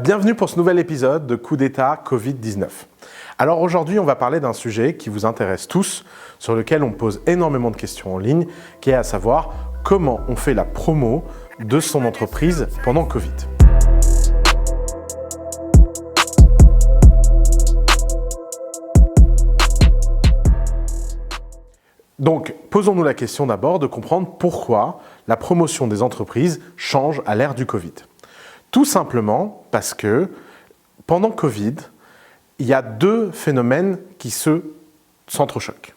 Bienvenue pour ce nouvel épisode de Coup d'État Covid-19. Alors aujourd'hui, on va parler d'un sujet qui vous intéresse tous, sur lequel on pose énormément de questions en ligne, qui est à savoir comment on fait la promo de son entreprise pendant Covid. Donc, posons-nous la question d'abord de comprendre pourquoi la promotion des entreprises change à l'ère du Covid. Tout simplement parce que pendant Covid, il y a deux phénomènes qui s'entrechoquent.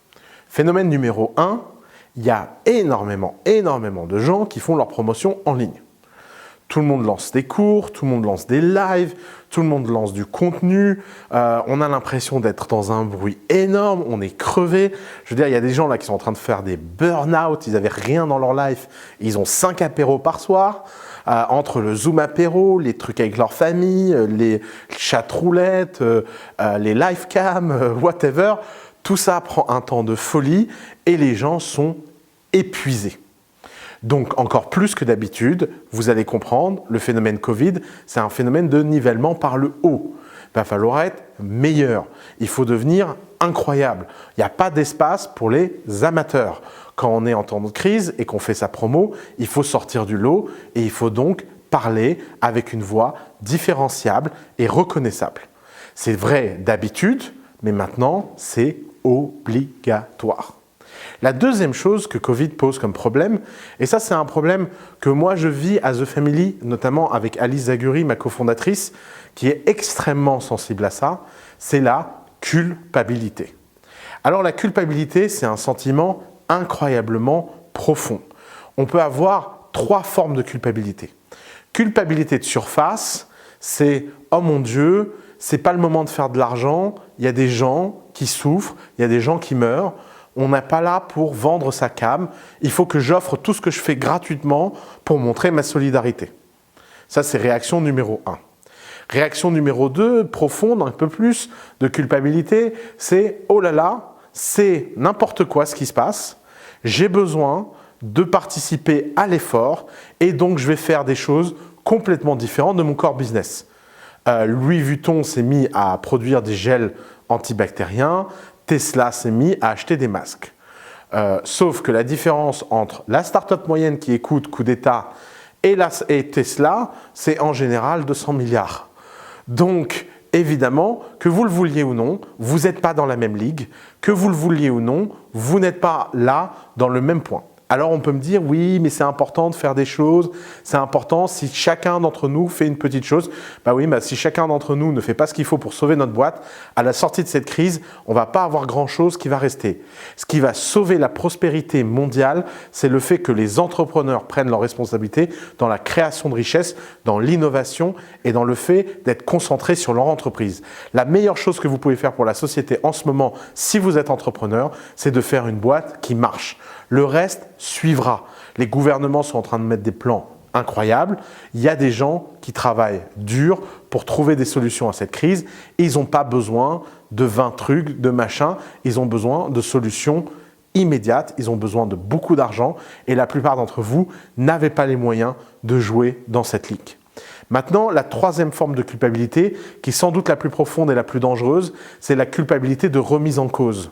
Phénomène numéro 1, il y a énormément de gens qui font leur promotion en ligne. Tout le monde lance des cours, tout le monde lance des lives, tout le monde lance du contenu. On a l'impression d'être dans un bruit énorme, on est crevé. Je veux dire, il y a des gens là qui sont en train de faire des burn-out, ils n'avaient rien dans leur life, ils ont 5 apéros par soir. Entre le Zoom apéro, les trucs avec leur famille, les chat roulettes, les live cam, whatever, tout ça prend un temps de folie et les gens sont épuisés. Donc encore plus que d'habitude, vous allez comprendre, le phénomène Covid, c'est un phénomène de nivellement par le haut. Il va falloir être meilleur, il faut devenir incroyable. Il n'y a pas d'espace pour les amateurs. Quand on est en temps de crise et qu'on fait sa promo, il faut sortir du lot et il faut donc parler avec une voix différenciable et reconnaissable. C'est vrai d'habitude, mais maintenant c'est obligatoire. La deuxième chose que Covid pose comme problème, et ça c'est un problème que moi je vis à The Family, notamment avec Alice Zaguri, ma cofondatrice, qui est extrêmement sensible à ça, c'est la culpabilité. Alors la culpabilité, c'est un sentiment incroyablement profond. On peut avoir 3 formes de culpabilité. Culpabilité de surface, c'est « oh mon Dieu, c'est pas le moment de faire de l'argent, il y a des gens qui souffrent, il y a des gens qui meurent, on n'est pas là pour vendre sa cam, il faut que j'offre tout ce que je fais gratuitement pour montrer ma solidarité ». Ça, c'est réaction numéro 1. Réaction numéro 2, profonde, un peu plus de culpabilité, c'est « oh là là, c'est n'importe quoi ce qui se passe, j'ai besoin de participer à l'effort et donc je vais faire des choses complètement différentes de mon core business ». Louis Vuitton s'est mis à produire des gels antibactériens, Tesla s'est mis à acheter des masques. Sauf que la différence entre la start-up moyenne qui écoute Coup d'État et Tesla, c'est en général 200 milliards. Donc, évidemment, que vous le vouliez ou non, vous n'êtes pas dans la même ligue. Que vous le vouliez ou non, vous n'êtes pas là dans le même point. Alors on peut me dire, oui, mais c'est important de faire des choses, c'est important si chacun d'entre nous fait une petite chose. Bah oui, si chacun d'entre nous ne fait pas ce qu'il faut pour sauver notre boîte, à la sortie de cette crise, on ne va pas avoir grand-chose qui va rester. Ce qui va sauver la prospérité mondiale, c'est le fait que les entrepreneurs prennent leurs responsabilités dans la création de richesses, dans l'innovation et dans le fait d'être concentrés sur leur entreprise. La meilleure chose que vous pouvez faire pour la société en ce moment, si vous êtes entrepreneur, c'est de faire une boîte qui marche. Le reste suivra. Les gouvernements sont en train de mettre des plans incroyables. Il y a des gens qui travaillent dur pour trouver des solutions à cette crise. Ils n'ont pas besoin de 20 trucs, de machins. Ils ont besoin de solutions immédiates. Ils ont besoin de beaucoup d'argent. Et la plupart d'entre vous n'avez pas les moyens de jouer dans cette ligue. Maintenant, la troisième forme de culpabilité, qui est sans doute la plus profonde et la plus dangereuse, c'est la culpabilité de remise en cause.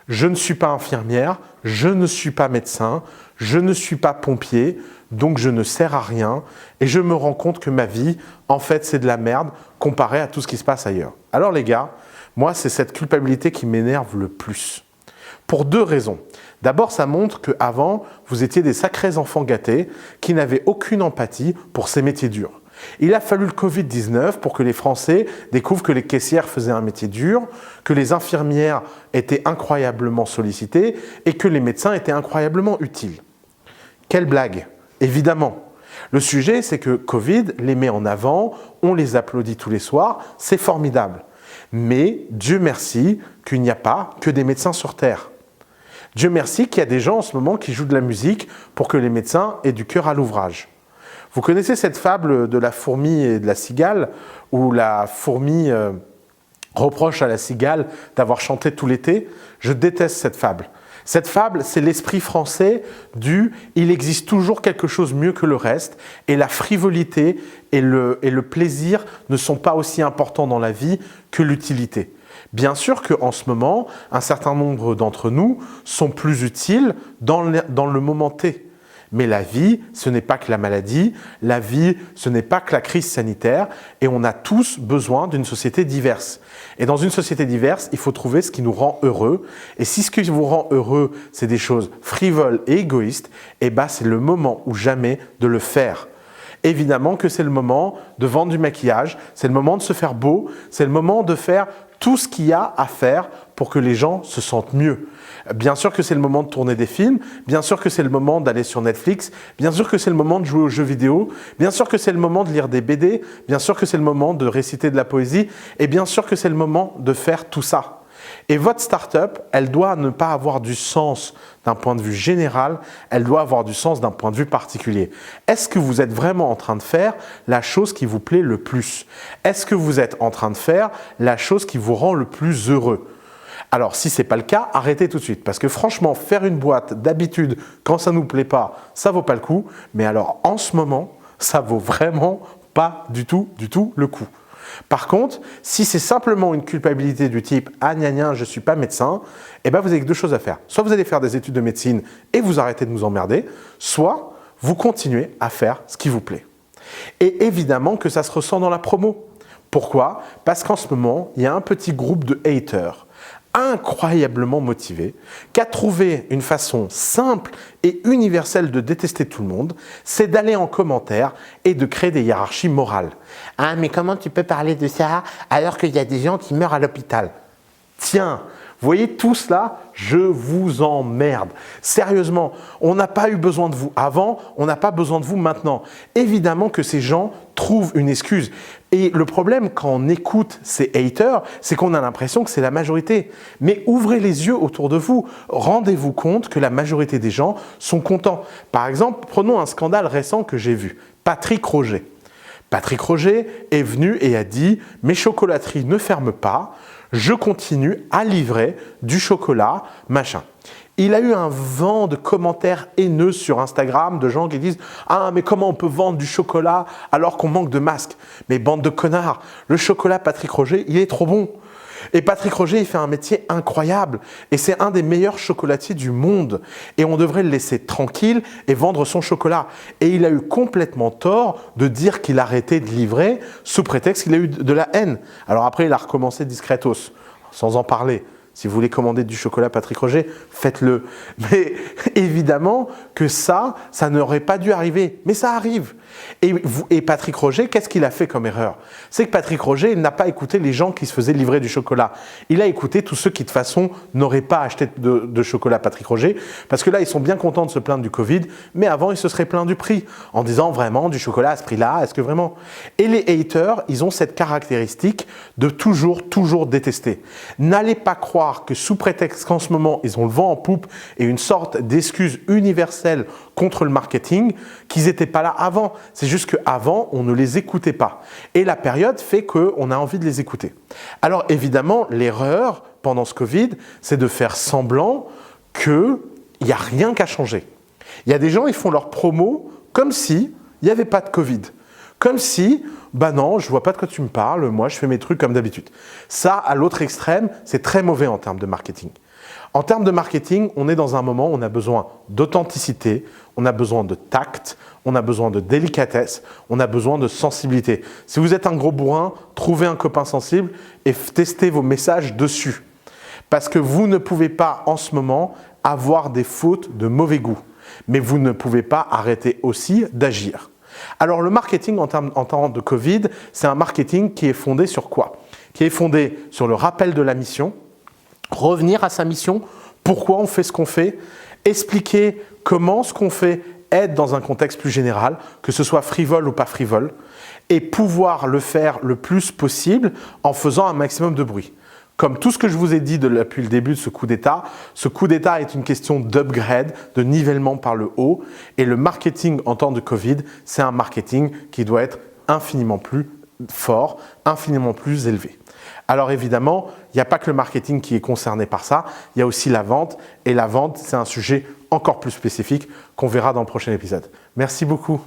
Je ne suis pas infirmière, je ne suis pas médecin, je ne suis pas pompier, donc je ne sers à rien et je me rends compte que ma vie, en fait, c'est de la merde comparé à tout ce qui se passe ailleurs. Alors les gars, moi, c'est cette culpabilité qui m'énerve le plus. Pour 2 raisons. D'abord, ça montre qu'avant, vous étiez des sacrés enfants gâtés qui n'avaient aucune empathie pour ces métiers durs. Il a fallu le Covid-19 pour que les Français découvrent que les caissières faisaient un métier dur, que les infirmières étaient incroyablement sollicitées et que les médecins étaient incroyablement utiles. Quelle blague! Évidemment. Le sujet, c'est que Covid les met en avant, on les applaudit tous les soirs, c'est formidable. Mais Dieu merci qu'il n'y a pas que des médecins sur Terre. Dieu merci qu'il y a des gens en ce moment qui jouent de la musique pour que les médecins aient du cœur à l'ouvrage. Vous connaissez cette fable de la fourmi et de la cigale, où la fourmi reproche à la cigale d'avoir chanté tout l'été? Je déteste cette fable. Cette fable, c'est l'esprit français du « il existe toujours quelque chose mieux que le reste » et la frivolité et le plaisir ne sont pas aussi importants dans la vie que l'utilité. Bien sûr qu'en ce moment, un certain nombre d'entre nous sont plus utiles dans le moment T. Mais la vie, ce n'est pas que la maladie, la vie, ce n'est pas que la crise sanitaire, et on a tous besoin d'une société diverse. Et dans une société diverse, il faut trouver ce qui nous rend heureux. Et si ce qui vous rend heureux, c'est des choses frivoles et égoïstes, eh ben c'est le moment ou jamais de le faire. Évidemment que c'est le moment de vendre du maquillage, c'est le moment de se faire beau, c'est le moment de faire tout ce qu'il y a à faire pour que les gens se sentent mieux. Bien sûr que c'est le moment de tourner des films, bien sûr que c'est le moment d'aller sur Netflix, bien sûr que c'est le moment de jouer aux jeux vidéo, bien sûr que c'est le moment de lire des BD, bien sûr que c'est le moment de réciter de la poésie, et bien sûr que c'est le moment de faire tout ça. Et votre start-up, elle doit ne pas avoir du sens d'un point de vue général, elle doit avoir du sens d'un point de vue particulier. Est-ce que vous êtes vraiment en train de faire la chose qui vous plaît le plus? Est-ce que vous êtes en train de faire la chose qui vous rend le plus heureux? Alors, si ce n'est pas le cas, arrêtez tout de suite. Parce que franchement, faire une boîte d'habitude, quand ça ne nous plaît pas, ça ne vaut pas le coup. Mais alors, en ce moment, ça ne vaut vraiment pas du tout le coup. Par contre, si c'est simplement une culpabilité du type « Ah, gna gna, je ne suis pas médecin », eh ben vous avez deux choses à faire. Soit vous allez faire des études de médecine et vous arrêtez de nous emmerder, soit vous continuez à faire ce qui vous plaît. Et évidemment que ça se ressent dans la promo. Pourquoi? Parce qu'en ce moment, il y a un petit groupe de haters incroyablement motivé, qui a trouvé une façon simple et universelle de détester tout le monde, c'est d'aller en commentaire et de créer des hiérarchies morales. « Ah, mais comment tu peux parler de ça alors qu'il y a des gens qui meurent à l'hôpital ?» Tiens, vous voyez tout cela, je vous emmerde. Sérieusement, on n'a pas eu besoin de vous avant, on n'a pas besoin de vous maintenant. Évidemment que ces gens trouvent une excuse. Et le problème quand on écoute ces haters, c'est qu'on a l'impression que c'est la majorité. Mais ouvrez les yeux autour de vous, rendez-vous compte que la majorité des gens sont contents. Par exemple, prenons un scandale récent que j'ai vu, Patrick Roger. Patrick Roger est venu et a dit « Mes chocolateries ne ferment pas, je continue à livrer du chocolat, machin ». Il a eu un vent de commentaires haineux sur Instagram de gens qui disent « Ah, mais comment on peut vendre du chocolat alors qu'on manque de masques ?» Mais bande de connards, le chocolat Patrick Roger, il est trop bon. Et Patrick Roger, il fait un métier incroyable. Et c'est un des meilleurs chocolatiers du monde. Et on devrait le laisser tranquille et vendre son chocolat. Et il a eu complètement tort de dire qu'il arrêtait de livrer sous prétexte qu'il a eu de la haine. Alors après, il a recommencé discretos, sans en parler. Si vous voulez commander du chocolat Patrick Roger, faites-le. Mais évidemment que ça n'aurait pas dû arriver. Mais ça arrive. Et Patrick Roger, qu'est-ce qu'il a fait comme erreur? C'est que Patrick Roger, il n'a pas écouté les gens qui se faisaient livrer du chocolat. Il a écouté tous ceux qui, de toute façon, n'auraient pas acheté de chocolat Patrick Roger. Parce que là, ils sont bien contents de se plaindre du Covid. Mais avant, ils se seraient plaints du prix. En disant, vraiment, du chocolat à ce prix-là, est-ce que vraiment? Et les haters, ils ont cette caractéristique de toujours détester. N'allez pas croire que sous prétexte qu'en ce moment, ils ont le vent en poupe et une sorte d'excuse universelle contre le marketing, qu'ils n'étaient pas là avant. C'est juste qu'avant, on ne les écoutait pas. Et la période fait qu'on a envie de les écouter. Alors évidemment, l'erreur pendant ce Covid, c'est de faire semblant qu'il n'y a rien qu'à changer. Il y a des gens, ils font leur promo comme si il n'y avait pas de Covid. Comme si, bah non, je ne vois pas de quoi tu me parles, moi je fais mes trucs comme d'habitude. Ça, à l'autre extrême, c'est très mauvais en termes de marketing. En termes de marketing, on est dans un moment où on a besoin d'authenticité, on a besoin de tact, on a besoin de délicatesse, on a besoin de sensibilité. Si vous êtes un gros bourrin, trouvez un copain sensible et testez vos messages dessus. Parce que vous ne pouvez pas en ce moment avoir des fautes de mauvais goût. Mais vous ne pouvez pas arrêter aussi d'agir. Alors le marketing en temps de Covid, c'est un marketing qui est fondé sur quoi? Qui est fondé sur le rappel de la mission, revenir à sa mission, pourquoi on fait ce qu'on fait, expliquer comment ce qu'on fait aide dans un contexte plus général, que ce soit frivole ou pas frivole, et pouvoir le faire le plus possible en faisant un maximum de bruit. Comme tout ce que je vous ai dit depuis le début de ce coup d'État est une question d'upgrade, de nivellement par le haut. Et le marketing en temps de Covid, c'est un marketing qui doit être infiniment plus fort, infiniment plus élevé. Alors évidemment, il n'y a pas que le marketing qui est concerné par ça, il y a aussi la vente. Et la vente, c'est un sujet encore plus spécifique qu'on verra dans le prochain épisode. Merci beaucoup.